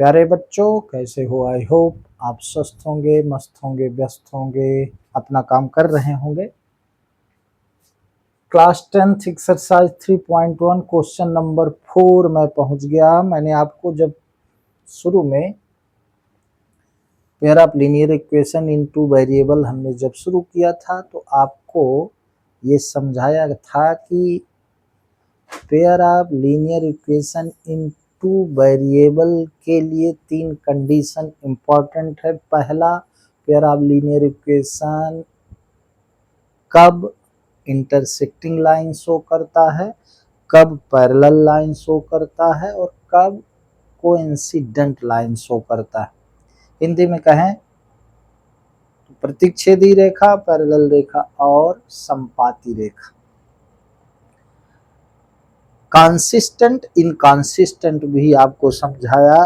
प्यारे बच्चों, कैसे हो? आई होप आप स्वस्थ होंगे, मस्त होंगे, व्यस्त होंगे, अपना काम कर रहे होंगे। Class 10th exercise 3.1 question number 4 में पहुंच गया। मैंने आपको जब शुरू में pair of linear equation in two variable हमने जब शुरू किया था तो आपको ये समझाया था कि pair of linear equation in two variable के लिए 3 कंडीशन इंपॉर्टेंट है। पहला, पेयर ऑफ लीनियर इक्वेशन कब इंटरसेक्टिंग लाइन शो करता है, कब पैरेलल लाइन शो करता है और कब कोइंसिडेंट लाइन शो करता है। हिंदी में कहें तो प्रतिच्छेदी रेखा, पैरेलल रेखा और संपाती रेखा। कंसिस्टेंट इनकंसिस्टेंट भी आपको समझाया।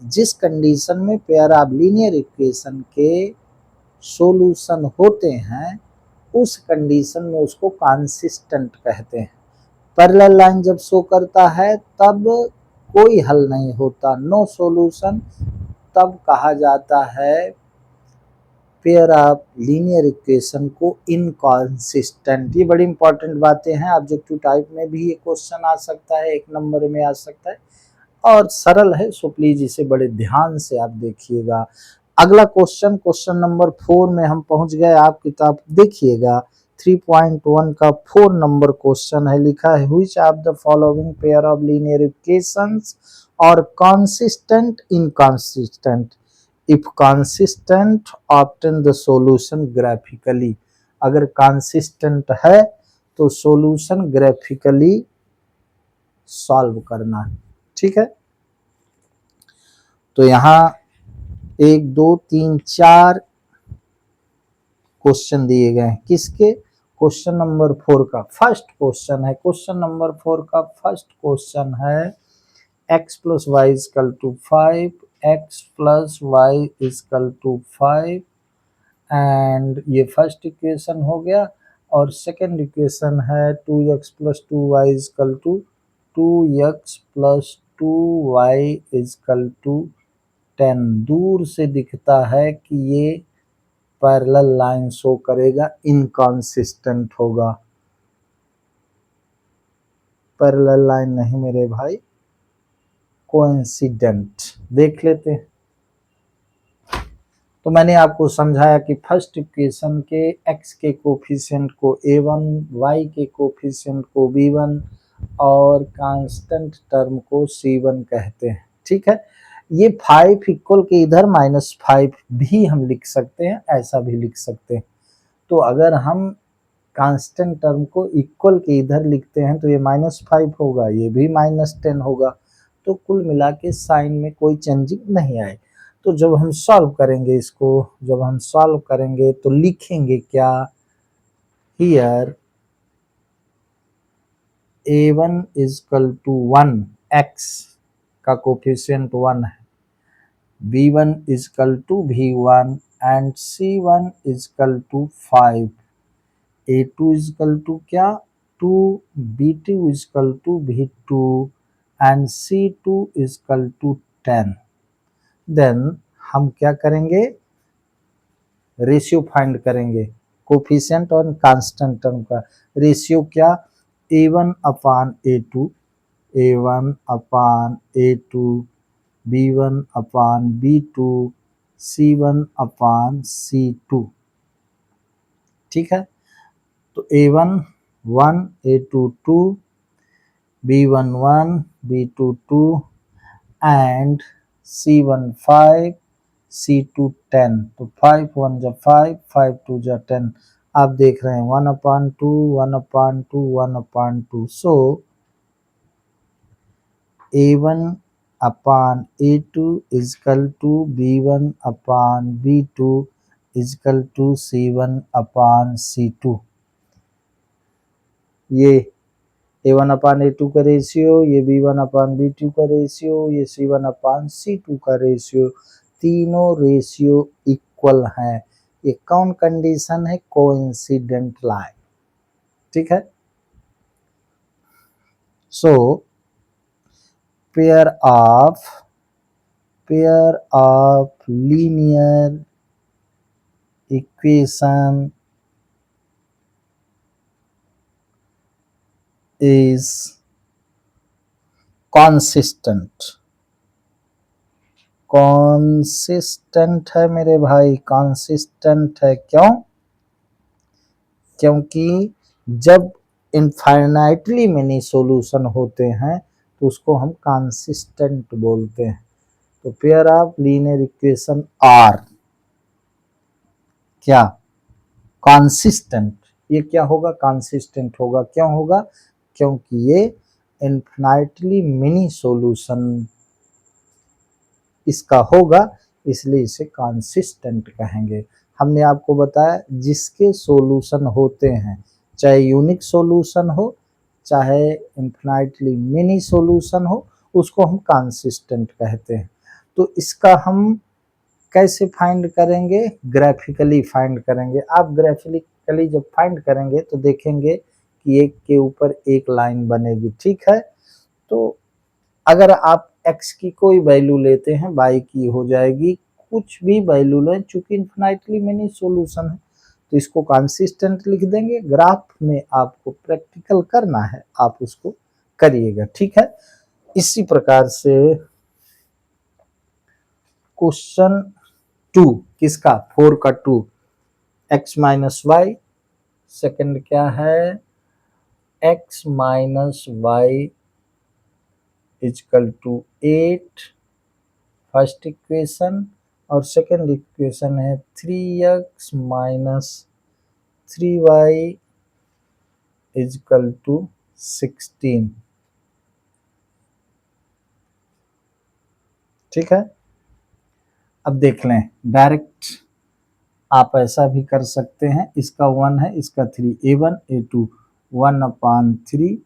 जिस कंडीशन में पेयर ऑफ लीनियर इक्वेशन के सॉल्यूशन होते हैं उस कंडीशन में उसको कंसिस्टेंट कहते हैं। पैरेलल लाइन जब शो करता है तब कोई हल नहीं होता, नो सॉल्यूशन, तब कहा जाता है पेयर ऑफ लीनियर इक्वेशन को इनकंसिस्टेंट। ये बड़ी इंपॉर्टेंट बातें हैं। ऑब्जेक्टिव टाइप में भी ये क्वेश्चन आ सकता है, 1 नंबर में आ सकता है और सरल है, सो प्लीज इसे बड़े ध्यान से आप देखिएगा। अगला क्वेश्चन, क्वेश्चन नंबर 4 में हम पहुंच गए। आप किताब देखिएगा, 3.1 का 4 नंबर क्वेश्चन है। लिखा है which of the following pair of linear equations are consistent inconsistent, if consistent obtain the solution graphically. अगर कंसिस्टेंट है तो सॉल्यूशन ग्राफिकली सॉल्व करना है। ठीक है, तो यहाँ 1 2 3 4 क्वेश्चन दिए गए हैं। किसके? क्वेश्चन नंबर 4 का फर्स्ट क्वेश्चन है। क्वेश्चन नंबर 4 का फर्स्ट क्वेश्चन है x plus y is equal to 5, x plus y is equal to 5 and ये फर्स्ट इक्वेशन हो गया। और सेकेंड इक्वेशन है 2x plus 2y is equal to 2x plus 2y is equal to 10। दूर से दिखता है कि ये पैरेलल लाइन शो करेगा, इनकंसिस्टेंट होगा। पैरेलल लाइन नहीं मेरे भाई, कोइंसिडेंट। देख लेते हैं। तो मैंने आपको समझाया कि फर्स्ट इक्वेशन के x के कोफिशिएंट को a1, y के कोफिशिएंट को b1 और कांस्टेंट टर्म को c1 कहते हैं। ठीक है, ये 5 इक्वल के इधर -5 भी हम लिख सकते हैं, ऐसा भी लिख सकते हैं। तो अगर हम कांस्टेंट टर्म को इक्वल के इधर लिखते हैं तो ये -5 होगा, ये भी -10 होगा। तो कुल मिला के साइन में कोई चेंजिंग नहीं आए। तो जब हम सॉल्व करेंगे इसको, जब हम सॉल्व करेंगे तो लिखेंगे क्या? Here a1 is equal to 1, x का कोफिशिएंट 1 है, b1 is equal to v1 and c1 is equal to 5, a2 is equal to क्या? 2, b2 is equal to v2 and c2 is equal to 10। Then हम क्या करेंगे? रेशियो फाइंड करेंगे कोफिशिएंट और कांस्टेंट टर्म का। Ratio क्या? a1 upon a2, a1 upon a2, b1 upon b2, c1 upon c2। ठीक है, तो a1 1, a2 2, b1 1, b2 2 and c1 5, c2 10। तो 5 1 जा 5, 5 2 जा 10। आप देख रहे हैं 1/2, 1/2, 1/2। So a1 upon a2 is equal to b1 upon b2 is equal to c1 upon c2। ये a1 अपान a2 का रेशियो, ये b1 अपान b2 का रेशियो, ये c1 अपान c2 का रेशियो, तीनों रेशियो इक्वल हैं। ये कौन कंडीशन है? Coincident line. ठीक है, so pair of pair of linear equation is consistent. Consistent है मेरे भाई, कॉन्सिस्टेंट है। क्यों? क्योंकि जब इनफाइनाइटली मेनी सॉल्यूशन होते हैं तो उसको हम कॉन्सिस्टेंट बोलते हैं। तो pair of linear equation are क्या? कॉन्सिस्टेंट। ये क्या होगा? कॉन्सिस्टेंट होगा। क्यों होगा? क्योंकि ये इनफाइनाइटली मेनी सॉल्यूशन इसका होगा, इसलिए इसे कॉन्सिस्टेंट कहेंगे। हमने आपको बताया जिसके सॉल्यूशन होते हैं, चाहे यूनिक सॉल्यूशन हो चाहे इनफिनाइटली मेनी सॉल्यूशन हो, उसको हम कॉन्सिस्टेंट कहते हैं। तो इसका हम कैसे फाइंड करेंगे? ग्राफिकली फाइंड करेंगे। आप ग्राफिकली जब फाइंड करेंगे तो देखेंगे कि एक के ऊपर एक लाइन बनेगी, ठीक है। तो अगर आप x की कोई वैल्यू लेते हैं, y की हो जाएगी, कुछ भी वैल्यू लें, चूंकि इन्फिनाइटली मेनी सॉल्यूशन है तो इसको कंसिस्टेंट लिख देंगे। ग्राफ में आपको प्रैक्टिकल करना है, आप उसको करिएगा, ठीक है। इसी प्रकार से क्वेश्चन 2 किसका? 4 का 2, x माइनस वाई, सेकेंड क्या है? x minus y is equal to 8 first equation, और सेकेंड इक्वेशन है 3x minus 3y is equal to 16, ठीक है। अब देख लें, डायरेक्ट आप ऐसा भी कर सकते हैं, इसका 1 है, इसका 3, a1 a2 1/3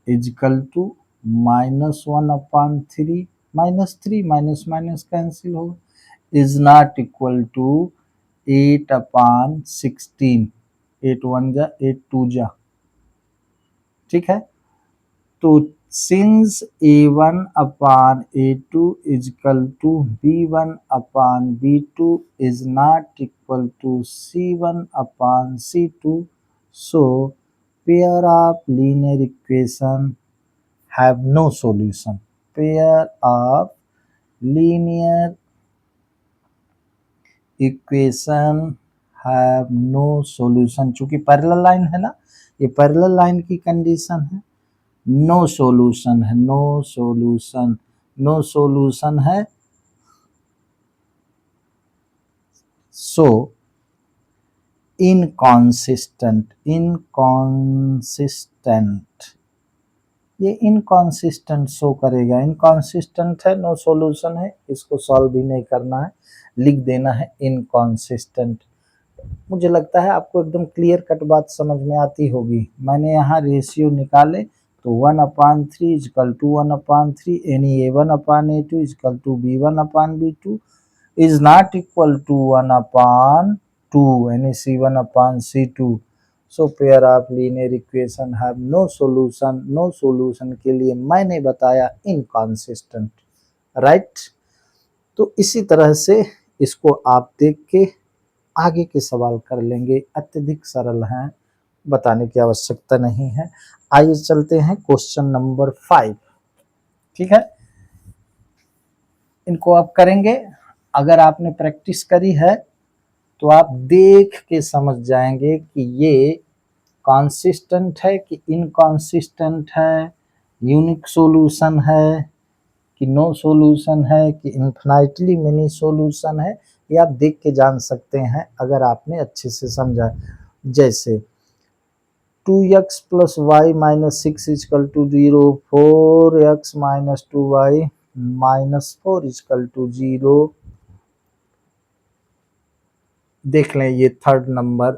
इजकल टू -1/3, -3 माइनस माइनस कैंसिल हो, इज नॉट इक्वल टू 8/16, 8 1 जा 8 2 जा, ठीक है। तो since a1/a2 is equal to b1/b2 is not equal to c1/c2, so pair of linear equation have no solution. Pair of linear equation have no solution। चूंकि parallel line है ना, ये parallel line की कंडीशन है, नो सॉल्यूशन है, no solution, no solution है। सो inconsistent, inconsistent, ये inconsistent show करेगा। इनकॉन्सिस्टेंट है, नो सॉल्यूशन है, इसको सॉल्व भी नहीं करना है, लिख देना है इनकॉन्सिस्टेंट। मुझे लगता है आपको एकदम क्लियर कट बात समझ में आती होगी। मैंने यहाँ रेशियो निकाले तो 1/3 इजकल टू 1/3, यानी a1/a2 is equal to b1/b2 is not equal to 1/2, यानी c1/c2। So pair of linear equation have no solution. No solution के लिए मैंने बताया इनकॉन्सिस्टेंट, राइट। तो इसी तरह से इसको आप देख के आगे के सवाल कर लेंगे, अत्यधिक सरल हैं, बताने की आवश्यकता नहीं है। आइए चलते हैं क्वेश्चन नंबर 5, ठीक है। इनको आप करेंगे, अगर आपने प्रैक्टिस करी है तो आप देख के समझ जाएंगे कि ये कॉन्सिस्टेंट है कि इनकॉन्सिस्टेंट है, यूनिक सॉल्यूशन है कि नो सॉल्यूशन है कि इन्फिनाइटली मेनी सॉल्यूशन है, ये आप देख के जान सकते हैं अगर आपने अच्छे से समझा। जैसे 2x plus y minus 6 is equal to 0, 4x minus 2y minus 4 is equal to 0। देख लें, ये थर्ड नंबर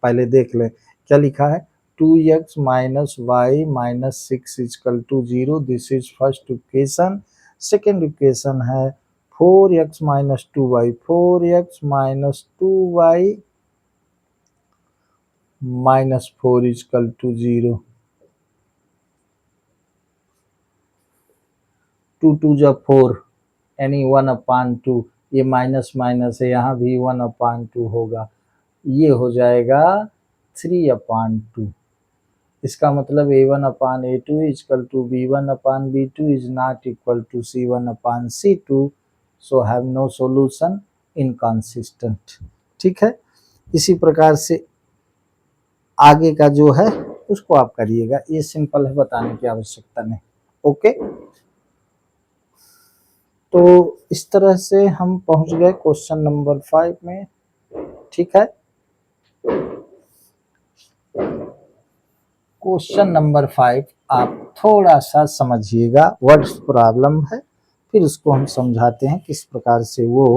पहले देख लें क्या लिखा है, 2x minus y minus 6 is equal to 0, this is first equation. Second equation है 4x minus 2y, 4x minus 2y minus 4 is equal to 0, 2 2 जा 4, यानी 1/2, ये माइनस माइनस है, यहाँ भी 1/2 होगा, ये हो जाएगा 3/2। इसका मतलब A1/A2 equal to B1/B2 is not equal to C1/C2, so have no solution, inconsistent. ठीक है, इसी प्रकार से आगे का जो है उसको आप करिएगा, ये सिंपल है, बताने की आवश्यकता नहीं। ओके, तो इस तरह से हम पहुंच गए क्वेश्चन नंबर 5 में। ठीक है, क्वेश्चन नंबर 5 आप थोड़ा सा समझिएगा, वर्ड्स प्रॉब्लम है, फिर उसको हम समझाते हैं किस प्रकार से वो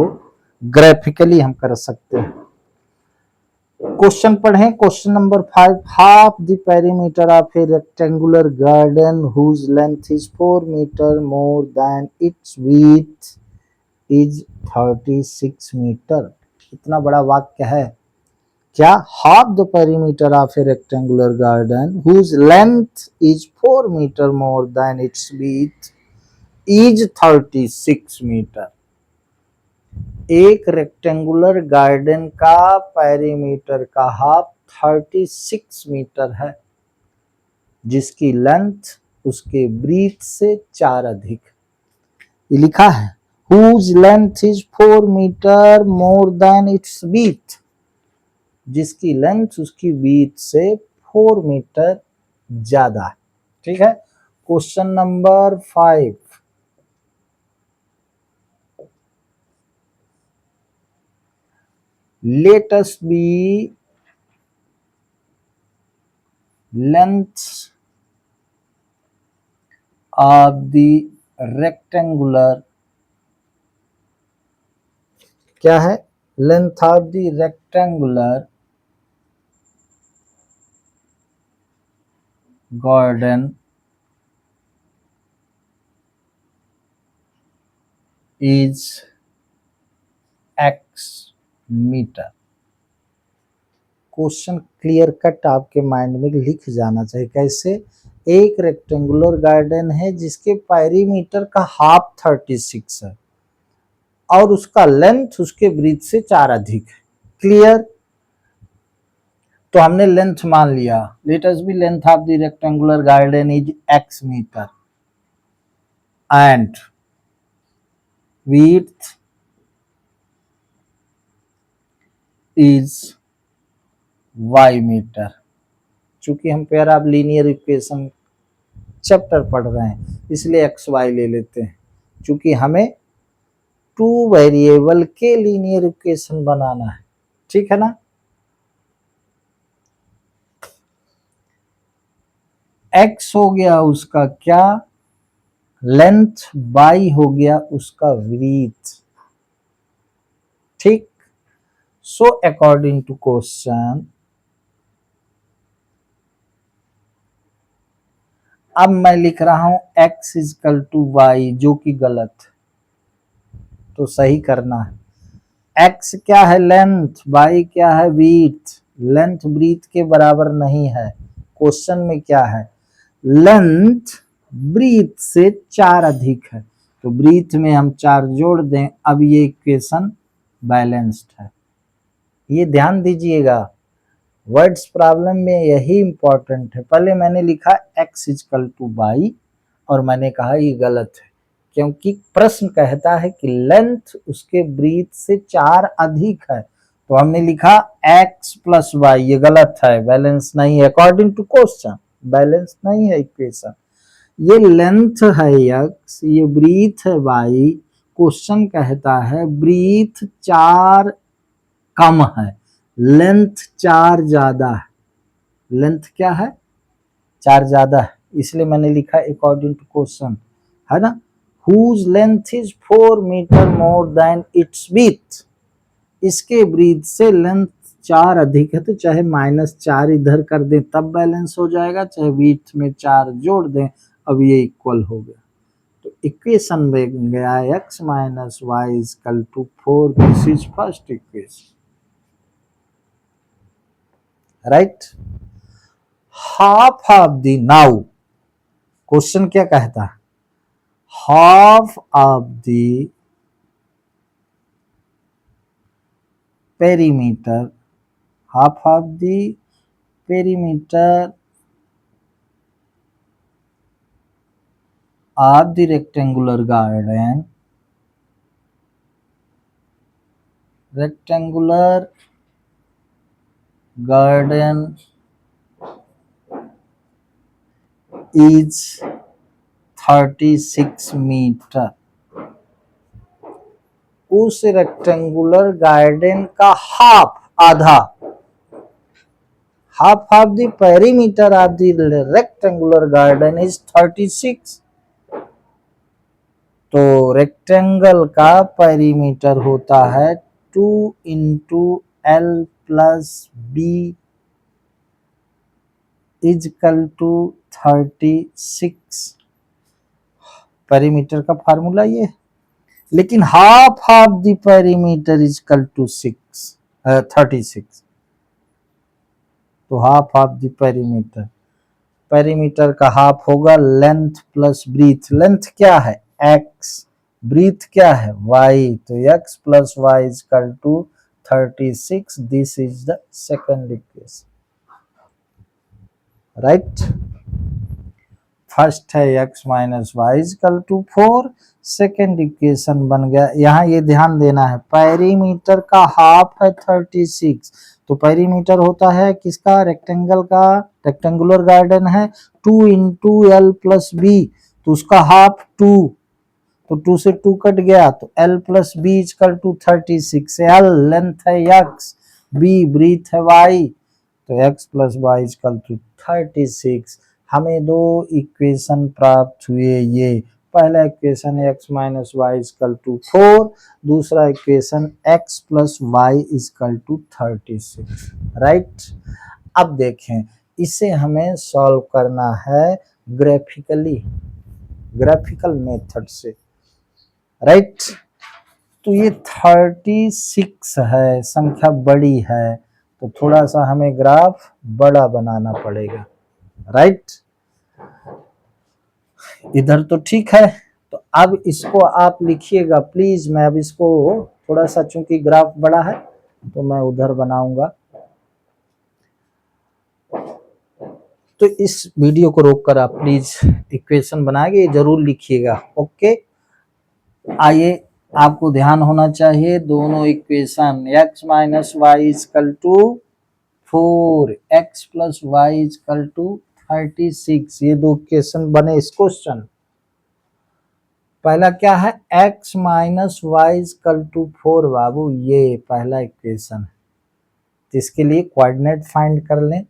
ग्राफिकली हम कर सकते हैं। क्वेश्चन पढ़ें, question number 5, half the perimeter of a rectangular garden whose length is 4 metre more than its width is 36 metre. इतना बड़ा वाक्य है क्या? Half the perimeter of a rectangular garden whose length is 4 metre more than its width is 36 metre. एक rectangular garden का perimeter का half 36 metre है, जिसकी लेंथ उसके ब्रीथ से 4 अधिक। ये लिखा है whose length is 4 metre more than its width, जिसकी लेंथ उसकी width से 4 मीटर ज्यादा है। ठीक है, question number 5, let us be length of the rectangular, क्या है? Length of the rectangular garden is x metre. Question clear cut आपके माइंड में लिख जाना चाहिए। कैसे? एक रेक्टेंगुलर गार्डन है जिसके पेरीमीटर का हाफ 36 है और उसका लेंथ उसके ब्रीथ से 4 अधिक है। क्लियर? तो हमने लेंथ मान लिया, let us be length of the rectangular garden is x metre and width is y metre. चूंकि हम pair of linear equation chapter पढ़ रहे हैं इसलिए एक्स वाई ले लेते हैं, चूंकि हमें 2 वेरिएबल के लीनियर इक्वेशन बनाना है। ठीक है ना? x हो गया उसका क्या? लेंथ, y हो गया उसका विड्थ। ठीक, सो अकॉर्डिंग टू क्वेश्चन, अब मैं लिख रहा हूं x इजकल टू वाई, जो कि गलत, तो सही करना है। x क्या है? लेंथ, y क्या है? विड्थ। लेंथ ब्रीथ के बराबर नहीं है। क्वेश्चन में क्या है? लेंथ ब्रीथ से 4 अधिक है, तो ब्रीथ में हम 4 जोड़ दें। अब ये इक्वेशन बैलेंस्ड है। ये ध्यान दीजिएगा, वर्ड्स प्रॉब्लम में यही इंपॉर्टेंट है। पहले मैंने लिखा x इजकल टू वाई और मैंने कहा ये गलत है, क्योंकि प्रश्न कहता है कि लेंथ उसके ब्रीथ से 4 अधिक है, तो हमने लिखा x प्लस वाई, ये गलत है, बैलेंस नहीं है। अकॉर्डिंग टू क्वेश्चन बैलेंस नहीं है इक्वेशन। ये लेंथ है x, ये ब्रीथ है y, क्वेश्चन कहता है ब्रीथ 4 कम है, लेंथ 4 ज्यादा है। लेंथ क्या है? 4 ज्यादा है, इसलिए मैंने लिखा अकॉर्डिंग टू क्वेश्चन, है ना? Whose length is 4 metre more than its width, इसके ब्रीथ से लेंथ 4 अधिक है, तो चाहे -4 इधर कर दें तब बैलेंस हो जाएगा, चाहे विड्थ में 4 जोड़ दें, अब ये इक्वल हो गया। तो इक्वेशन बन गया x minus y is equal to 4, this is first equation, right? Half of the, now question क्या कहता है? Half of the perimeter, half of the perimeter of the rectangular garden is 36 metre. उस rectangular garden का आधा half of the perimeter of the rectangular garden is 36। तो rectangle का perimeter होता है 2 into L plus B is equal to 36। Perimeter का formula ये, लेकिन half of the perimeter is equal to 36। तो हाफ ऑफ द पेरीमीटर का हाफ होगा लेंथ प्लस ब्रीथ। लेंथ क्या है x, ब्रीथ क्या है y, तो x plus y is equal to 36। This is the second equation, right. First है x minus y is equal to 4, second equation बन गया। यहाँ ये ध्यान देना है, पेरीमीटर का हाफ है 36, तो पेरीमीटर होता है किसका, रेक्टेंगल का, रेक्टेंगुलर गार्डन है 2 इंटू एल प्लस बी, तो उसका हाफ 2, तो 2 से 2 कट गया, तो L plus B is equal to 36। L length है x, बी ब्रीथ है y, तो x plus y is equal to 36। हमें दो इक्वेशन प्राप्त हुए। ये पहला equation x minus y is equal to 4, दूसरा equation x plus y is equal to 36, right. अब देखें, इसे हमें सॉल्व करना है ग्राफिकल मेथड से, राइट। तो ये 36 है, संख्या बड़ी है, तो थोड़ा सा हमें ग्राफ बड़ा बनाना पड़ेगा, राइट। इधर तो ठीक है, तो अब इसको आप लिखिएगा प्लीज। मैं अब इसको थोड़ा सा, चूंकि ग्राफ बड़ा है तो मैं उधर बनाऊंगा, तो इस वीडियो को रोककर आप प्लीज इक्वेशन बनाएंगे, ये जरूर लिखिएगा, ओके। आइए, आपको ध्यान होना चाहिए, दोनों equation x minus y is equal to 4, x plus y is equal to 36, ये दो इक्वेशन बने इस क्वेश्चन। पहला क्या है, x minus y is equal to 4, बाबू ये पहला इक्वेशन है, तो इसके लिए कोऑर्डिनेट फाइंड कर लें।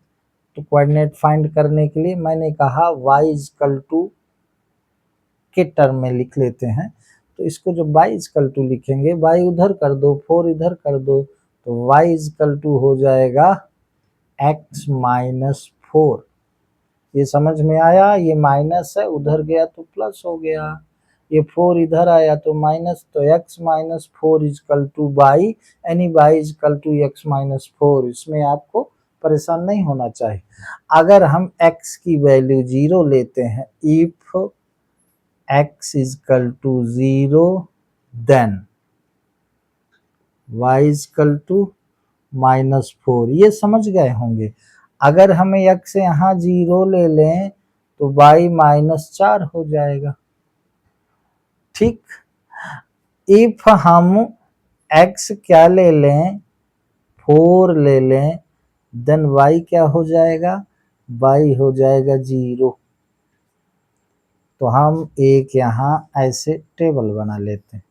तो कोऑर्डिनेट फाइंड करने के लिए मैंने कहा y इजकल टू के टर्म में लिख लेते हैं। तो इसको जब y इजकल टू लिखेंगे, y उधर कर दो, 4 इधर कर दो, तो y इजकल टू हो जाएगा x माइनस 4। ये समझ में आया, ये माइनस है, उधर गया तो प्लस हो गया, ये 4 इधर आया तो माइनस, तो x minus 4 is equal to y, यानी y is equal to x minus 4। इसमें आपको परेशान नहीं होना चाहिए। अगर हम x की वैल्यू 0 लेते हैं, if x is equal to 0, then y is equal to minus 4, ये समझ गए होंगे। अगर हमें x यहाँ 0 ले लें तो y माइनस 4 हो जाएगा, ठीक। इफ हम x क्या ले लें, 4 ले लें, देन y क्या हो जाएगा, y हो जाएगा 0। तो हम एक यहाँ ऐसे टेबल बना लेते हैं,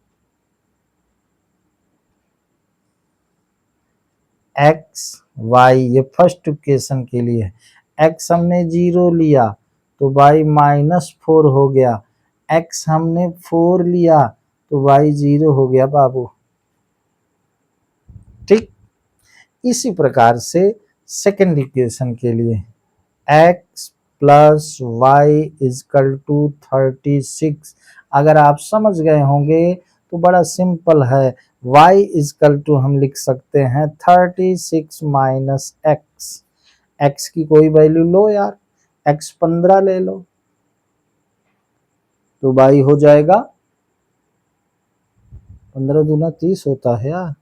x y, ये फर्स्ट इक्वेशन के लिए है। x हमने 0 लिया तो y माइनस 4 हो गया, x हमने 4 लिया तो y 0 हो गया बाबू, ठीक। इसी प्रकार से सेकंड इक्वेशन के लिए x plus y is equal to 36, अगर आप समझ गए होंगे तो बड़ा सिंपल है। y इजकल टू हम लिख सकते हैं 36 माइनस एक्स, x की कोई वैल्यू लो यार, x 15 ले लो, तो y हो जाएगा 15 दूना 30 होता है यार,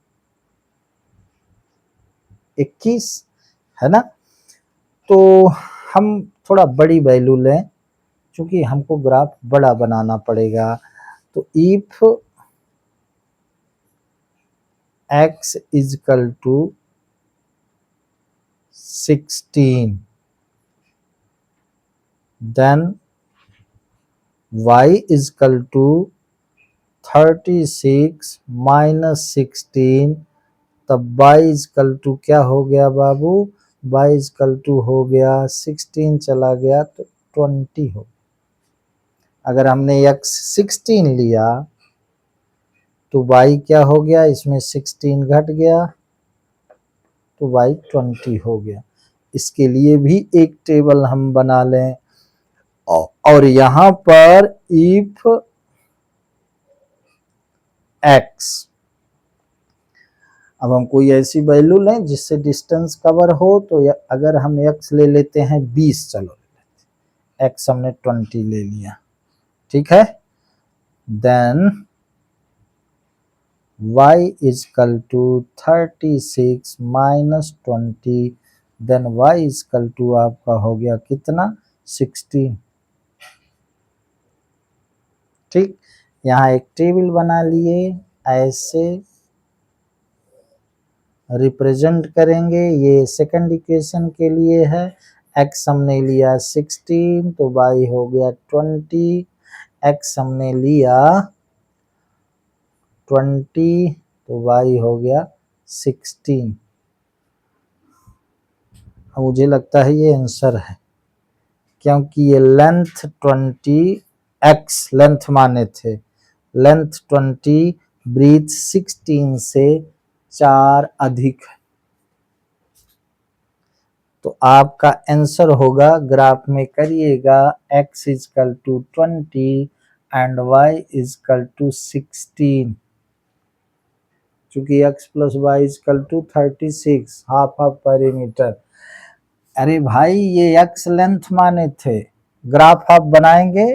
21 है ना। तो हम थोड़ा बड़ी वैल्यू लें क्योंकि हमको ग्राफ बड़ा बनाना पड़ेगा। तो if x is equal to 16 then y is equal to 36 minus 16, तब y इज इक्वल टू क्या हो गया बाबू, y इज इक्वल टू हो गया 16 चला गया तो 20 हो। अगर हमने x 16 लिया तो y क्या हो गया, इसमें 16 घट गया तो y 20 हो गया। इसके लिए भी एक टेबल हम बना लें और यहां पर इफ x, अब हम कोई ऐसी वैल्यू लें जिससे डिस्टेंस कवर हो। तो अगर हम x ले लेते हैं 20, चलो x हमने 20 ले लिया, ठीक है। Then y is equal to 36 minus 20, then y is equal to आपका हो गया कितना, 16। ठीक, यहाँ एक टेबल बना लिए, ऐसे रिप्रेजेंट करेंगे। ये सेकंड इक्वेशन के लिए है। x हमने लिया 16 तो y हो गया 20, x हमने लिया 20 तो y हो गया 16। मुझे लगता है ये आंसर है क्योंकि ये लेंथ 20, x लेंथ माने थे, लेंथ 20 ब्रीथ 16 से 4 अधिक है। तो आपका आंसर होगा, ग्राफ में करिएगा, x is equal to 20 and y is equal to 16, चूंकि x plus y is equal to 36, half half perimeter. अरे भाई ये x लेंथ माने थे, ग्राफ आप बनाएंगे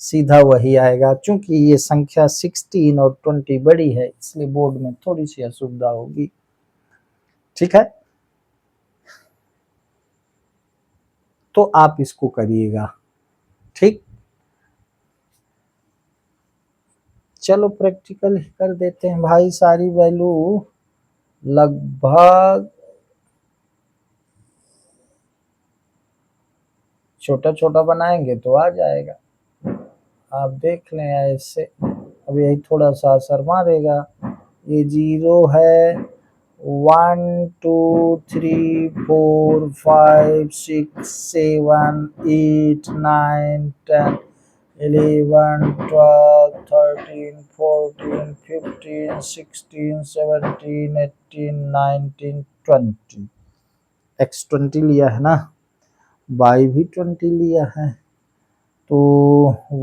सीधा वही आएगा। चूंकि ये संख्या 16 और 20 बड़ी है इसलिए बोर्ड में थोड़ी सी असुविधा होगी, ठीक है। तो आप इसको करिएगा, ठीक। चलो प्रैक्टिकल कर देते हैं भाई, सारी वैल्यू लगभग छोटा छोटा बनाएंगे तो आ जाएगा, आप देख लें ऐसे। अब यही थोड़ा सा असर मारेगा। ये 0 है, 1 2 3 4 5 6 7 8 9 10 11 12 13 14 15 16 17 18 19 20, x 20 लिया है ना, y भी 20 लिया है। तो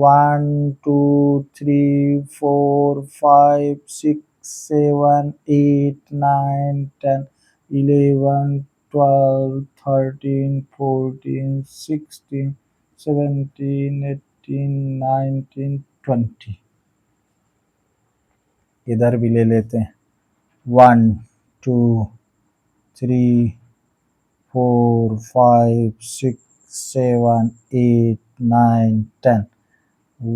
1 2 3 4 5 6 7 8 9 10 11 12 13 14 16 17 18 19 20। इधर भी ले लेते हैं, 1 2 3 4 5 6 7 8 9 10,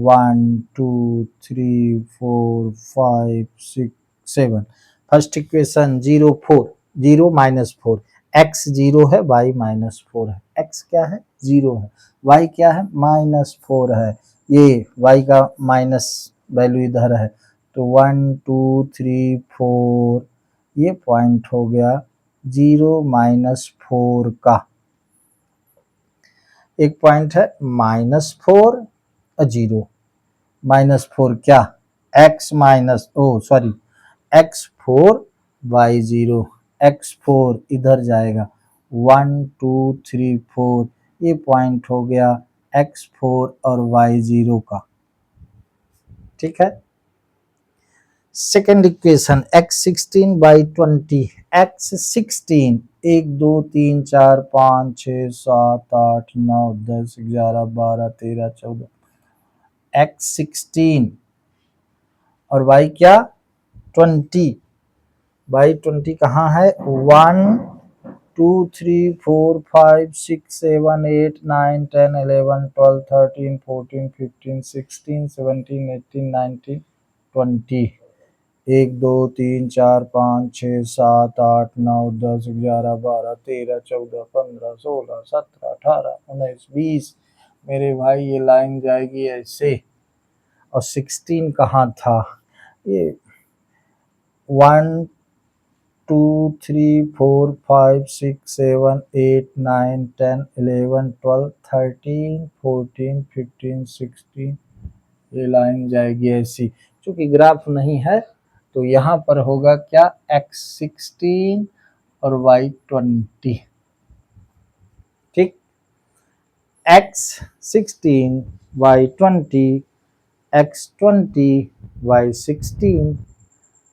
1 2 3 4 5 6 7। फर्स्ट इक्वेशन 0 4, 0 माइनस 4, x 0 है y माइनस 4 है, x क्या है 0 है, y क्या है माइनस 4 है। ये y का माइनस वैल्यू इधर है, तो 1 2 3 4 ये पॉइंट हो गया 0 माइनस 4 का। एक पॉइंट है -4 और 0, -4 क्या, x minus sorry x4 y0, x4 इधर जाएगा 1 2 3 4, ये पॉइंट हो गया x4 और y0 का, ठीक है। Second equation x16 by 20, x16 1 2 3 4 5 6 7 8 9 10 11 12 13 14, x16 और y क्या 20, y 20 कहाँ है 1 2 3 4 5 6 7 8 9 10 11 12 13 14 15 16 17 18 19 20 1 2 3 4 5 6 7 8 9 10 11 12 13 14 15 16 17 18 19 20 मेरे भाई ये लाइन जाएगी ऐसे। और 16 कहाँ था ये? 1 2 3 4 5 6 7 8 9 10 11 12 13 14 15 16 ये लाइन जाएगी ऐसी। क्योंकि ग्राफ नहीं है तो यहाँ पर होगा क्या x16 और y20। ठीक, x16 y20 x20 y16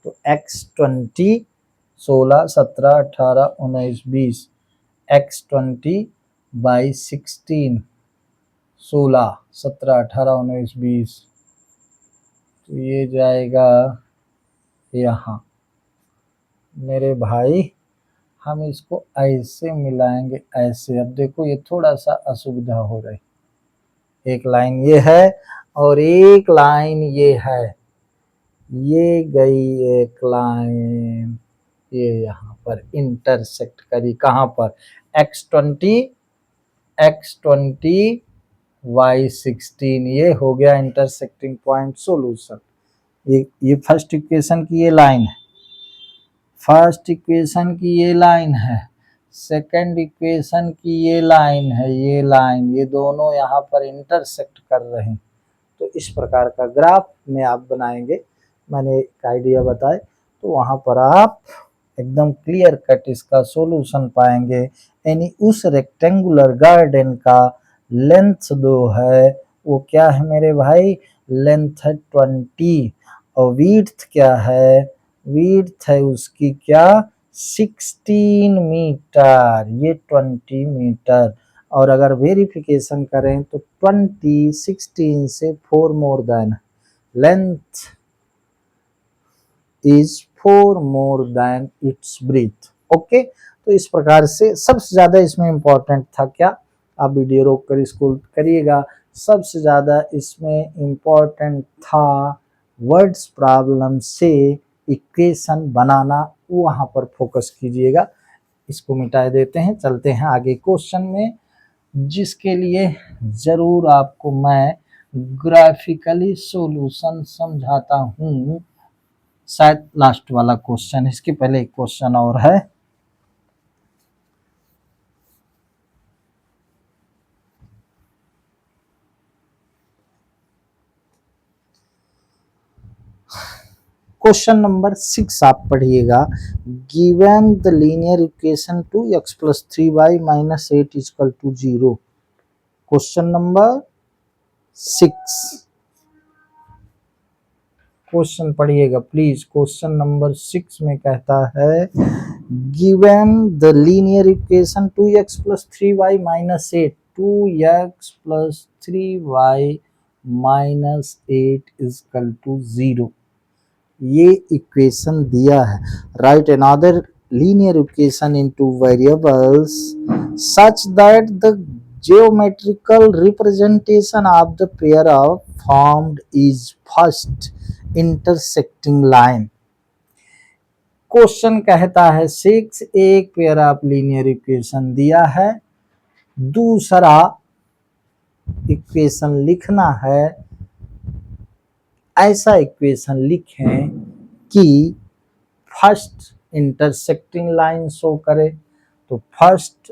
तो x20 16 17 18 19 20 x20 y16 16 17 18 19 20 तो ये जाएगा यहाँ। मेरे भाई हम इसको ऐसे मिलाएंगे ऐसे। अब देखो ये थोड़ा सा असुविधा हो रही, एक लाइन ये है और एक लाइन ये है, ये गई एक लाइन ये यहाँ पर इंटरसेक्ट करी। कहाँ पर? x20 y16 ये हो गया इंटरसेक्टिंग पॉइंट सॉल्यूशन। ये फर्स्ट इक्वेशन की ये लाइन है, फर्स्ट इक्वेशन की ये लाइन है, सेकंड इक्वेशन की ये लाइन है, ये लाइन, ये दोनों यहाँ पर इंटरसेक्ट कर रहे हैं। तो इस प्रकार का ग्राफ में आप बनाएंगे, मैंने एक आइडिया बताए, तो वहाँ पर आप एकदम क्लियर कट इसका सॉल्यूशन पाएंगे। यानी उस रेक्टेंगुलर गार्डन का लेंथ दो है वो क्या है मेरे भाई? लेंथ है 20 और विड्थ क्या है? विड्थ है उसकी क्या? 16 मीटर, ये 20 मीटर। और अगर वेरिफिकेशन करें तो 20 16 से 4 more than, length is 4 more than its breadth. Okay, तो इस प्रकार से सबसे ज्यादा इसमें इंपॉर्टेंट था क्या? आप वीडियो रोक कर इसको करिएगा। सबसे ज्यादा इसमें इंपॉर्टेंट था वर्ड्स प्रॉब्लम से इक्वेशन बनाना, वहां पर फोकस कीजिएगा। इसको मिटा देते हैं, चलते हैं आगे क्वेश्चन में, जिसके लिए जरूर आपको मैं ग्राफिकली सॉल्यूशन समझाता हूँ। शायद लास्ट वाला क्वेश्चन, इसके पहले एक क्वेश्चन और है। क्वेश्चन नंबर 6 आप पढ़िएगा। Given the linear equation 2x + 3y - 8 = 0। Question number 6, question पढ़िएगा प्लीज। क्वेश्चन नंबर 6 में कहता है given the linear equation 2x + 3y - 8, 2x + 3y - 8 = 0। ये इक्वेशन दिया है। Right another linear equation in two variables such that the geometrical representation of the pair of formed is first intersecting line। Question कहता है 6 एक pair of linear equation दिया है, दूसरा equation लिखना है। ऐसा इक्वेशन लिखें कि फर्स्ट इंटरसेक्टिंग लाइन शो करे। तो first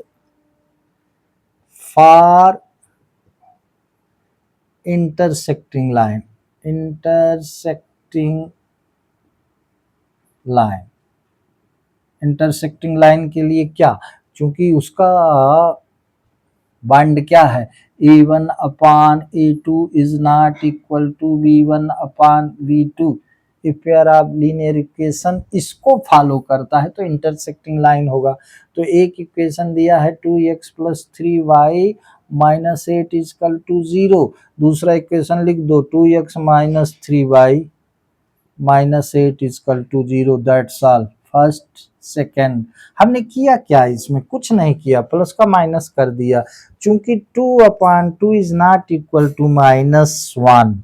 for intersecting line, intersecting line, intersecting line के लिए क्या? क्योंकि उसका बाइंड क्या है? A1/A2 is not equal to B1/B2। If pair of linear equation इसको फॉलो करता है तो इंटरसेक्टिंग लाइन होगा। तो एक इक्वेशन दिया है 2x + 3y - 8 = 0। दूसरा इक्वेशन लिख दो 2x - 3y - 8 = 0। That's all. First second. हमने किया क्या, इसमें कुछ नहीं किया, प्लस का माइनस कर दिया। चूंकि 2/2 इज नॉट इक्वल टू -1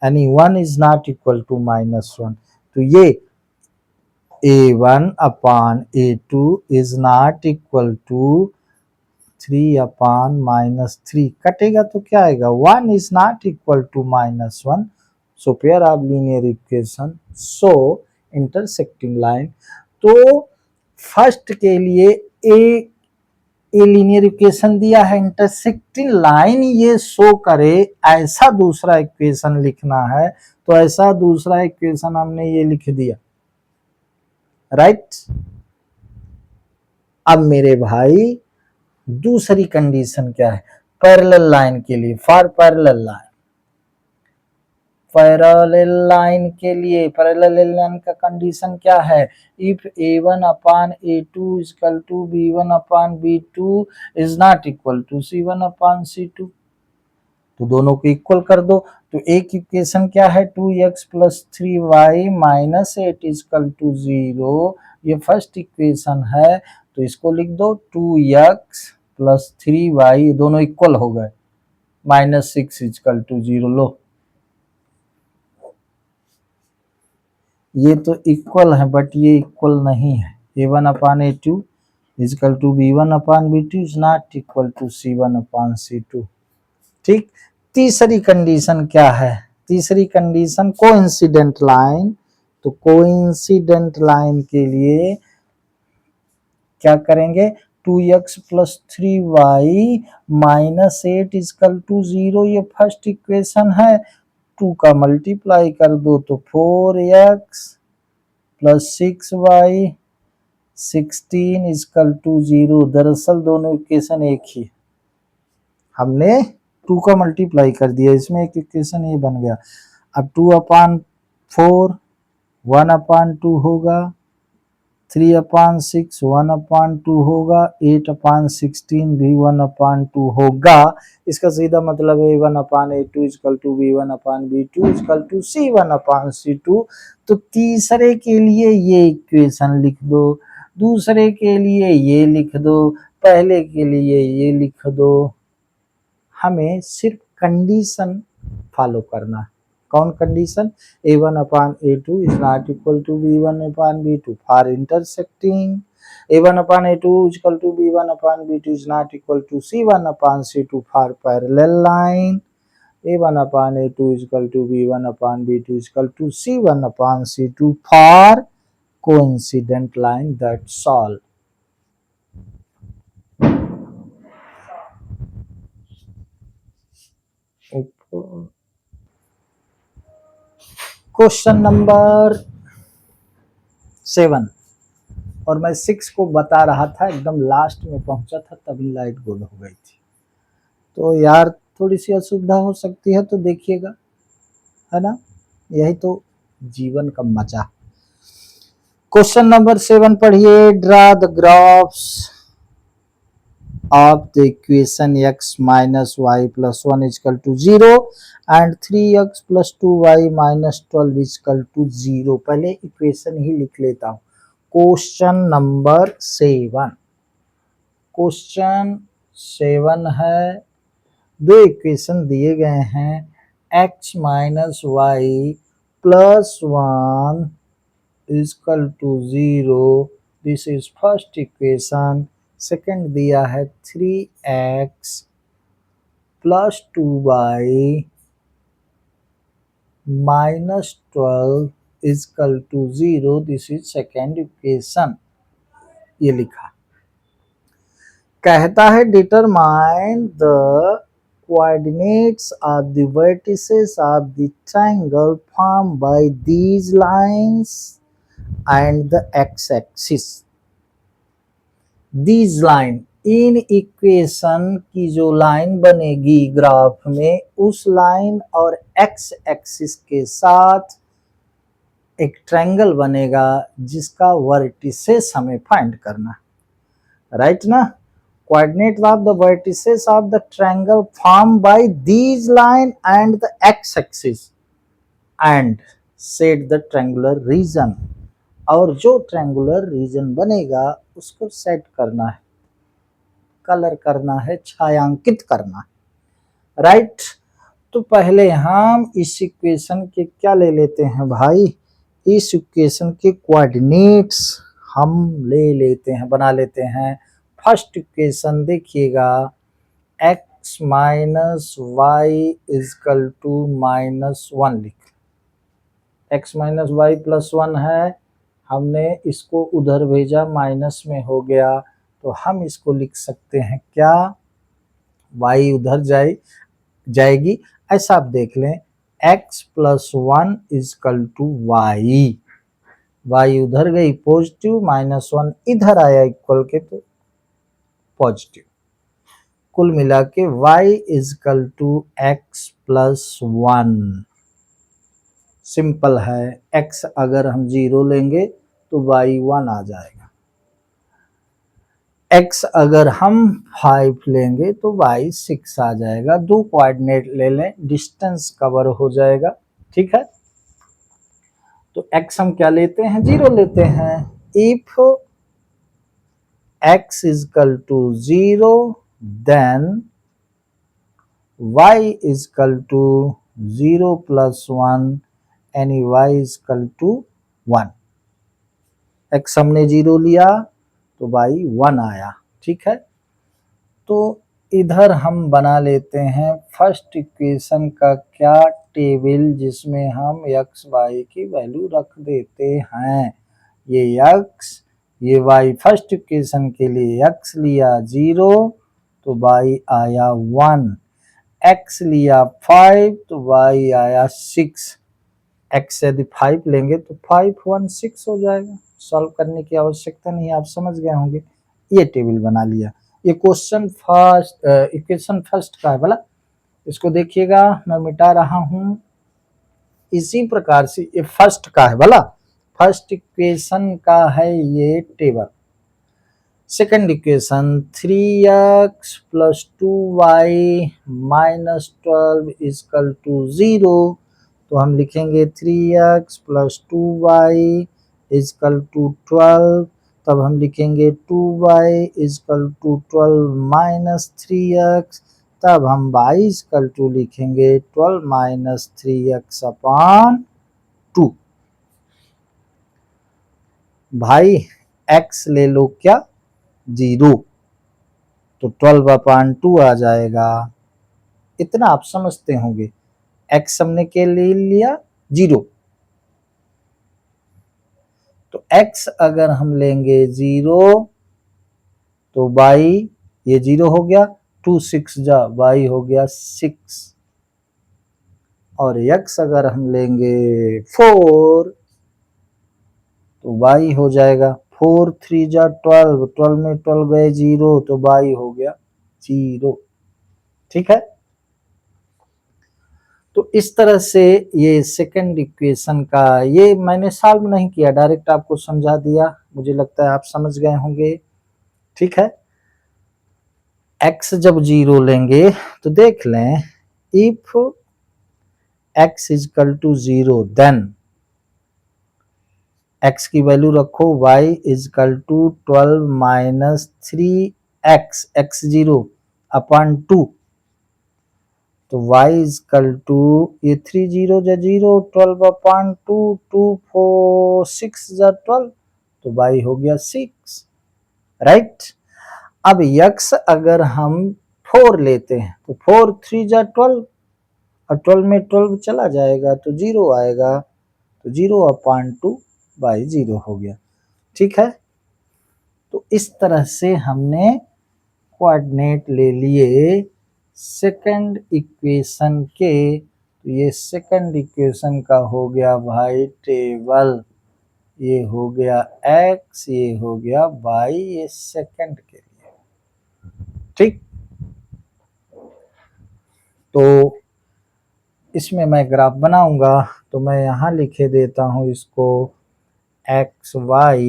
यानी 1 इज नॉट इक्वल टू -1, तो ये a1/a2 is not equal to 3/-3 कटेगा तो क्या आएगा, 1 is not equal to -1, so pair of linear equation so intersecting line. तो फर्स्ट के लिए ए लीनियर इक्वेशन दिया है, इंटरसेक्टिंग लाइन ये शो करे ऐसा दूसरा इक्वेशन लिखना है, तो ऐसा दूसरा इक्वेशन हमने ये लिख दिया, राइट। अब मेरे भाई दूसरी कंडीशन क्या है, पैरेलल लाइन के लिए, for parallel line, parallel line के लिए पैरेलल लाइन का कंडीशन क्या है, if a1/a2 equal to b1/b2 is not equal to c1/c2, तो दोनों को इक्वल कर दो। तो एक इक्वेशन क्या है, 2x + 3y - 8 इक्वल टू 0, ये फर्स्ट इक्वेशन है, तो इसको लिख दो 2x + 3y, दोनों इक्वल हो गए, -6 इक्वल टू 0। लो ये तो इक्वल है बट ये इक्वल नहीं है, a1/a2 equal to b1/b2 is not equal to c1/c2। ठीक, तीसरी कंडीशन क्या है, तीसरी कंडीशन कोइंसिडेंट लाइन, तो कोइंसिडेंट लाइन के लिए क्या करेंगे, 2x + 3y - 8 इक्वल टू 0, ये फर्स्ट इक्वेशन है, 2 का मल्टीप्लाई कर दो तो 4x + 6y 16 इक्वल टू 0। दरअसल दोनों इक्वेशन एक ही, हमने 2 का मल्टीप्लाई कर दिया, इसमें एक इक्वेशन ये बन गया। अब 2/4 1/2 होगा, 3/6 1/2 होगा, 8/16 भी 1/2 होगा। इसका सीधा मतलब है a1/a2 equal to b1/b2 equal to c1/c2। तो तीसरे के लिए ये इक्वेशन लिख दो, दूसरे के लिए ये लिख दो, पहले के लिए ये लिख दो। हमें सिर्फ कंडीशन फॉलो करना है, कौन condition, a1/a2 is not equal to b1/b2 for intersecting, a1/a2 equal to b1/b2 is not equal to c1/c2 for parallel line, a1/a2 equal to b1/b2 equal to c1/c2 for coincident line, that's all. Question number 7, और मैं 6 को बता रहा था, एकदम last में पहुंचा था तभी लाइट गुल हो गई थी, तो यार थोड़ी सी असुविधा हो सकती है, तो देखिएगा, है ना, यही तो जीवन का मजा। क्वेश्चन नंबर 7 पढ़िए, draw the graphs of the equation x minus y plus 1 is equal to 0 and 3x plus 2y minus 12 is equal to 0। पहले इक्वेशन ही लिख लेता हूँ। क्वेश्चन नंबर 7, क्वेश्चन 7 है, दो इक्वेशन दिए गए हैं, x minus y plus 1 is equal to 0, this is first equation। Second दिया है 3x + 2y - 12 equal to 0, this is second equation, ये लिखा। कहता है determine the coordinates of the vertices of the triangle form by these lines and the X axis. These line, इन equation की जो line बनेगी ग्राफ में, उस लाइन और एक्स एक्सिस के साथ एक ट्रायंगल बनेगा जिसका वर्टिसेस हमें फाइंड करना, राइट ना। Coordinate of the vertices of the triangle form by these line and the X axis and set the triangular region. और जो ट्रायंगुलर रीजन बनेगा उसको सेट करना है, कलर करना है, छायांकित करना है, राइट। तो पहले हम इस इक्वेशन के क्या ले लेते हैं भाई, इस इक्वेशन के कोऑर्डिनेट्स हम ले लेते हैं, बना लेते हैं। फर्स्ट इक्वेशन देखिएगा, x minus y is equal to -1 लिख, x माइनस वाई प्लस 1 है, हमने इसको उधर भेजा माइनस में हो गया, तो हम इसको लिख सकते हैं क्या, y उधर जाएगी, ऐसा आप देख लें, x plus 1 is equal to y, y उधर गई पॉजिटिव, -1 इधर आया इक्वल के तो पॉजिटिव, कुल मिला के y is equal to x plus 1। Simple है, x अगर हम 0 लेंगे तो y 1 आ जाएगा, x अगर हम 5 लेंगे तो y 6 आ जाएगा। दो कोऑर्डिनेट ले लें, डिस्टेंस कवर हो जाएगा, ठीक है। तो x हम क्या लेते हैं, 0 लेते हैं। If x is equal to 0 then y is equal to 0 plus 1 यानी y इजकल टू 1। x हमने 0 लिया तो y 1 आया, ठीक है। तो इधर हम बना लेते हैं फर्स्ट इक्वेशन का क्या टेबल, जिसमें हम x y की वैल्यू रख देते हैं। ये x ये y, फर्स्ट इक्वेशन के लिए x लिया 0 तो y आया 1, x लिया 5 तो y आया 6, x यदि 5 लेंगे तो 5 1 6 हो जाएगा, सॉल्व करने की आवश्यकता नहीं, आप समझ गए होंगे। ये टेबल बना लिया, ये क्वेश्चन फर्स्ट इक्वेशन फर्स्ट का है भला, इसको देखिएगा मैं मिटा रहा हूं। इसी प्रकार से ये फर्स्ट का है भला, फर्स्ट इक्वेशन का है ये table. Second equation 3x plus 2y minus 12 is equal to 0, तो हम लिखेंगे 3x plus 2y is equal to 12, तब हम लिखेंगे 2y is equal to 12 minus 3x, तब हम y इजकल टू लिखेंगे 12 माइनस 3x अपॉन 2। भाई x ले लो क्या 0, तो 12 अपॉन 2 आ जाएगा, इतना आप समझते होंगे। x हमने के ले लिया 0, तो x अगर हम लेंगे 0 तो y ये 0 हो गया, 2 6 जा y हो गया 6, और x अगर हम लेंगे 4 तो y हो जाएगा 4 3 जा 12, 12 में 12 गए 0 तो y हो गया 0, ठीक है। तो इस तरह से ये सेकंड इक्वेशन का, ये मैंने सॉल्व नहीं किया, डायरेक्ट आपको समझा दिया, मुझे लगता है आप समझ गए होंगे, ठीक है। x जब 0 लेंगे तो देख लें, if x is equal to 0 then x की वैल्यू रखो y is equal to 12 minus 3x x 0 upon 2, तो y इजकल टू ये 3 0 जा 0, 12 अपॉन 2, 2 4 6 जा 12, तो y हो गया 6, राइट। अब x अगर हम 4 लेते हैं तो 4 3 जा 12, और 12 में 12 चला जाएगा तो 0 आएगा, तो 0 अपॉन 2 बाई 0 हो गया, ठीक है। तो इस तरह से हमने कोऑर्डिनेट ले लिए सेकंड इक्वेशन के, तो ये सेकंड इक्वेशन का हो गया भाई टेबल, ये हो गया x, ये हो गया y, ये सेकंड के लिए, ठीक। तो इसमें मैं ग्राफ बनाऊंगा, तो मैं यहाँ लिखे देता हूँ इसको x y,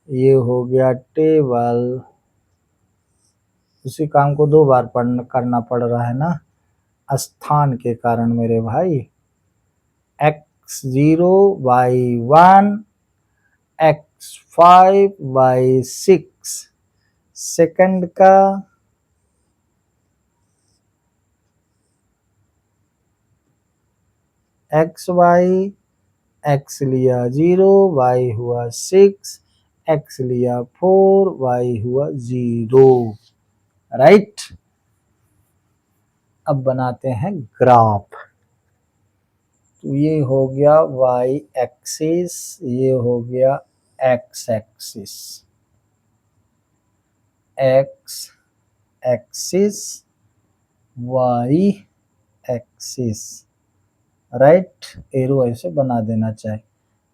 ये हो गया टेबल, उसी काम को 2 बार करना पड़ रहा है ना, स्थान के कारण मेरे भाई। x x0 y1 x5 y6, second का xy, x लिया 0, y हुआ 6, x लिया 4, y हुआ 0, राइट। अब बनाते हैं ग्राफ। तो ये हो गया y एक्सिस, ये हो गया x axis, x axis y axis, right. Arrow ऐसे बना देना चाहिए।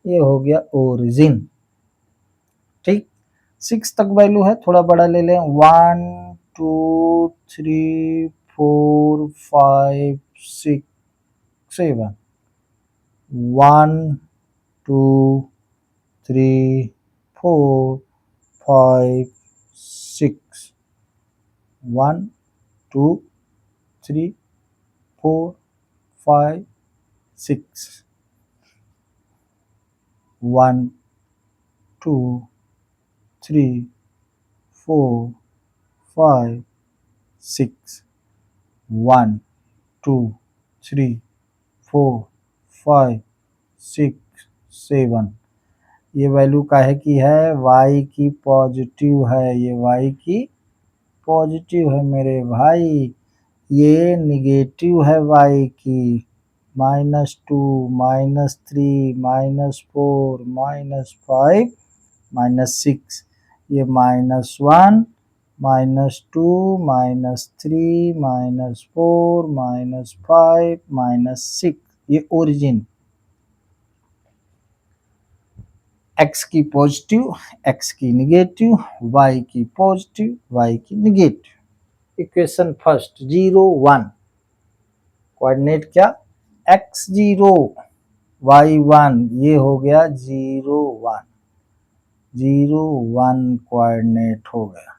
ये हो गया ओरिजिन, ठीक। 6 तक वैल्यू है, थोड़ा बड़ा ले लें। 1 2 3 4 5 6 7, 1 2 3 4 5 6, 1 2 3 4 5 6, 1 2 3 4 5 6, 1 2 3 4 5 6 7। ये वैल्यू काहे की है? y की पॉजिटिव है, ये y की पॉजिटिव है मेरे भाई। ये निगेटिव है y की, -2 -3 -4 -5 -6। ये -1 -2 -3 -4 -5 -6, ये ओरिजिन। x की पॉजिटिव, x की निगेटिव, y की पॉजिटिव, y की निगेटिव। इक्वेशन फर्स्ट 0 1, कोऑर्डिनेट क्या? x0 y1, ये हो गया 0 1, 0 1 कोऑर्डिनेट हो गया,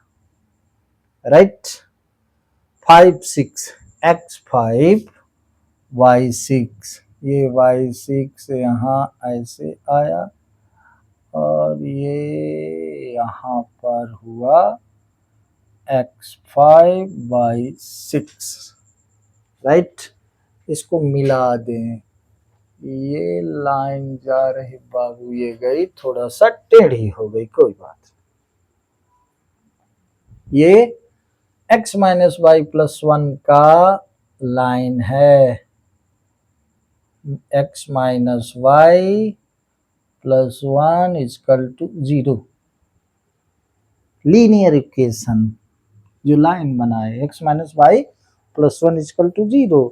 राइट। 5 6 x5 y6, ये y6 यहाँ ऐसे आया और ये यहाँ पर हुआ x5 y6, राइट। इसको मिला दें, ये लाइन जा रही बाबू, ये गई थोड़ा सा टेढ़ी हो गई, कोई बात। ये x माइनस वाई प्लस 1 का लाइन है, x minus y plus 1 equal to 0। Linear equation जो लाइन बनाए, x minus y plus 1 equal to 0।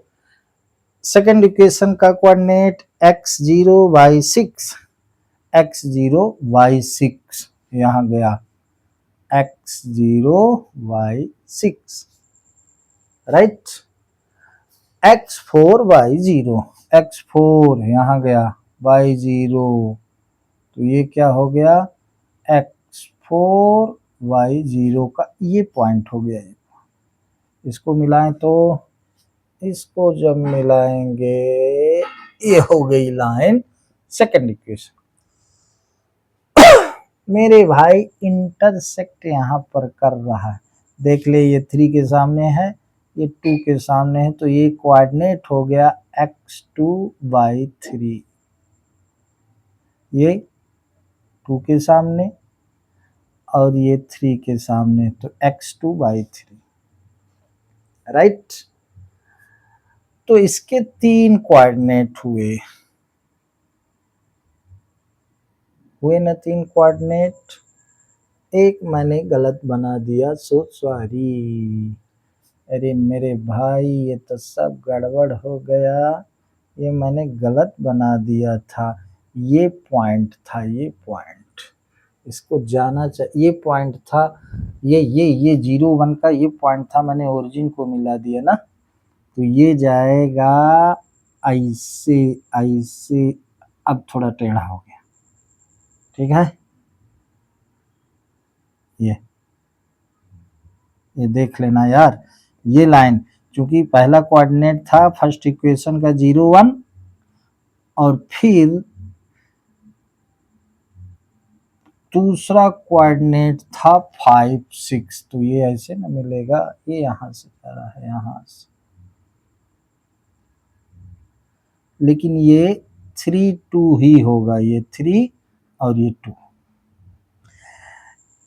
Second equation का coordinate x0 y6, x0 y6 यहाँ गया x0 y6, right. x4 y0, x4 यहाँ गया y0, तो ये क्या हो गया? x4 y0 का ये पॉइंट हो गया। इसको मिलाएं तो, इसको जब मिलाएंगे ये हो गई लाइन। सेकंड इक्वेशन मेरे भाई इंटरसेक्ट यहाँ पर कर रहा है, देख ले, ये 3 के सामने है, ये 2 के सामने है, तो ये कोऑर्डिनेट हो गया x2 y3, ये 2 के सामने और ये 3 के सामने, तो x2 y3, राइट। तो इसके 3 कोऑर्डिनेट हुए ना, 3 कोऑर्डिनेट। एक मैंने गलत बना दिया, सो सॉरी। अरे मेरे भाई, ये तो सब गड़बड़ हो गया, ये मैंने गलत बना दिया था। ये पॉइंट था, ये पॉइंट, इसको जाना चाहिए। ये पॉइंट था, ये 0 1 का ये पॉइंट था, मैंने ओरिजिन को मिला दिया ना, तो ये जाएगा ऐसे ऐसे। अब थोड़ा टेढ़ा हो गया, ठीक है। ये देख लेना यार, ये लाइन चूंकि पहला कोऑर्डिनेट था फर्स्ट इक्वेशन का 0 1, और फिर दूसरा कोऑर्डिनेट था 5 6, तो ये ऐसे ना मिलेगा, ये यहां से जा रहा है यहां से, लेकिन ये 3 2 ही होगा, ये 3 और ये 2।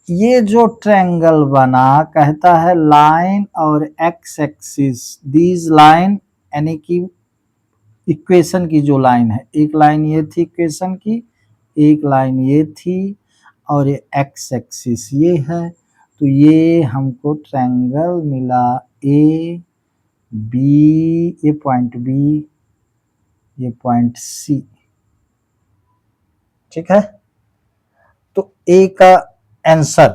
ये जो ट्रायंगल बना कहता है लाइन और एक्स एक्सिस, दीज लाइन यानी कि इक्वेशन की जो लाइन है, एक लाइन ये थी इक्वेशन की, एक लाइन ये थी, और ये एक्स एक्सिस ये है। तो ये हमको ट्रायंगल मिला ए बी, ये पॉइंट बी, ये पॉइंट सी, ठीक है। तो ए का आंसर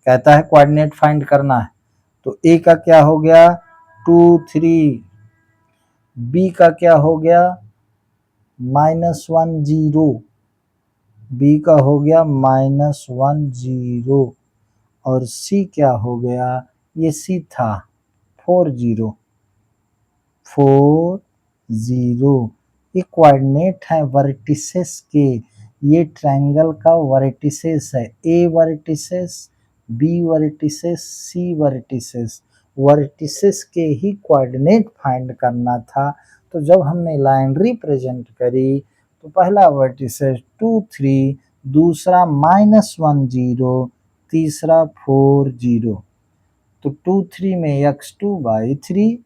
कहता है कोऑर्डिनेट फाइंड करना है, तो ए का क्या हो गया 2 3, बी का क्या हो गया -1 0, बी का हो गया -1 0, और सी क्या हो गया, ये सी था 4 0 4 0। ये कोऑर्डिनेट है वर्टिसेस के, ये ट्रायंगल का वर्टिसेस है, ए वर्टिसेस, बी वर्टिसेस, सी वर्टिसेस, वर्टिसेस के ही कोऑर्डिनेट फाइंड करना था। तो जब हमने लाइन रिप्रेजेंट करी तो पहला वर्टिसेस 2 3, दूसरा -1 0, तीसरा 4 0। तो 2 3 में x2/3,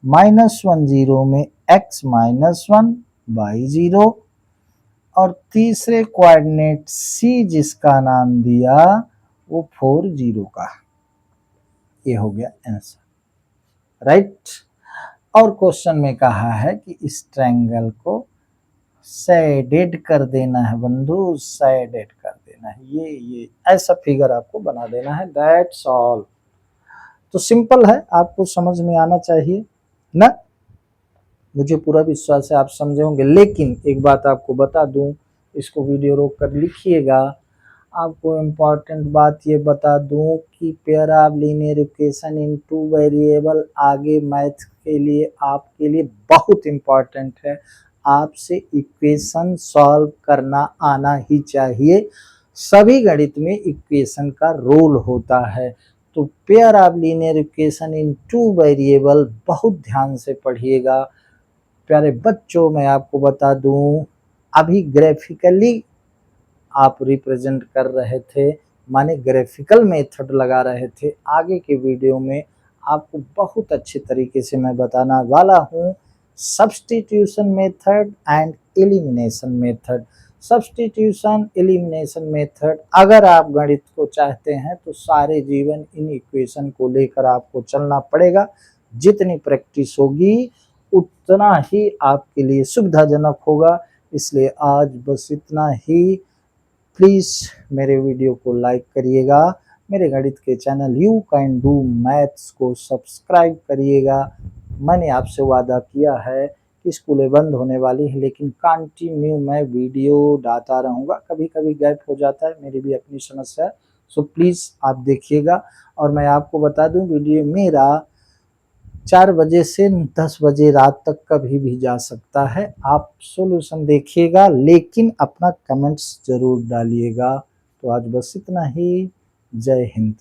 -1 0 में x-1/0, और तीसरे कोऑर्डिनेट सी जिसका नाम दिया वो 4 0 का। ये हो गया आंसर, राइट। और क्वेश्चन में कहा है कि इस ट्रायंगल को शेडेड कर देना है बंधु, शेडेड कर देना है, ये ऐसा फिगर आपको बना देना है, दैट्स ऑल। तो सिंपल है, आपको समझ में आना चाहिए ना, मुझे पूरा विश्वास है आप समझे होंगे। लेकिन एक बात आपको बता दूं, इसको वीडियो रोक कर लिखिएगा, आपको इम्पोर्टेंट बात ये बता दूं कि pair of linear equation in 2 variable आगे मैथ के लिए आपके लिए बहुत इम्पोर्टेंट है। आपसे इक्वेशन सॉल्व करना आना ही चाहिए, सभी गणित में इक्वेशन का रोल होता है। तो pair of linear equation in 2 variable बहुत ध्यान से पढ़िएगा। प्यारे बच्चों, मैं आपको बता दूं, अभी ग्राफिकली आप रिप्रेजेंट कर रहे थे, माने ग्राफिकल मेथड लगा रहे थे। आगे के वीडियो में आपको बहुत अच्छे तरीके से मैं बताना वाला हूँ substitution method and elimination method. Substitution elimination method, अगर आप गणित को चाहते हैं तो सारे जीवन इन इक्वेशन को लेकर आपको चलना पड़ेगा। जितनी प्रैक्टिस होगी उतना ही आपके लिए सुविधाजनक होगा। इसलिए आज बस इतना ही। प्लीज़ मेरे वीडियो को लाइक करिएगा, मेरे गणित के channel you can do maths को सब्सक्राइब करिएगा। मैंने आपसे वादा किया है कि स्कूलें बंद होने वाली है, लेकिन कंटिन्यू मैं वीडियो डालता रहूँगा। कभी कभी गैप हो जाता है, मेरी भी अपनी समस्या है, सो प्लीज़ आप देखिएगा। और मैं आपको बता दूं, वीडियो मेरा 4 बजे से 10 बजे रात तक कभी भी जा सकता है। आप सॉल्यूशन देखिएगा, लेकिन अपना कमेंट्स ज़रूर डालिएगा। तो आज बस इतना ही। जय हिंद।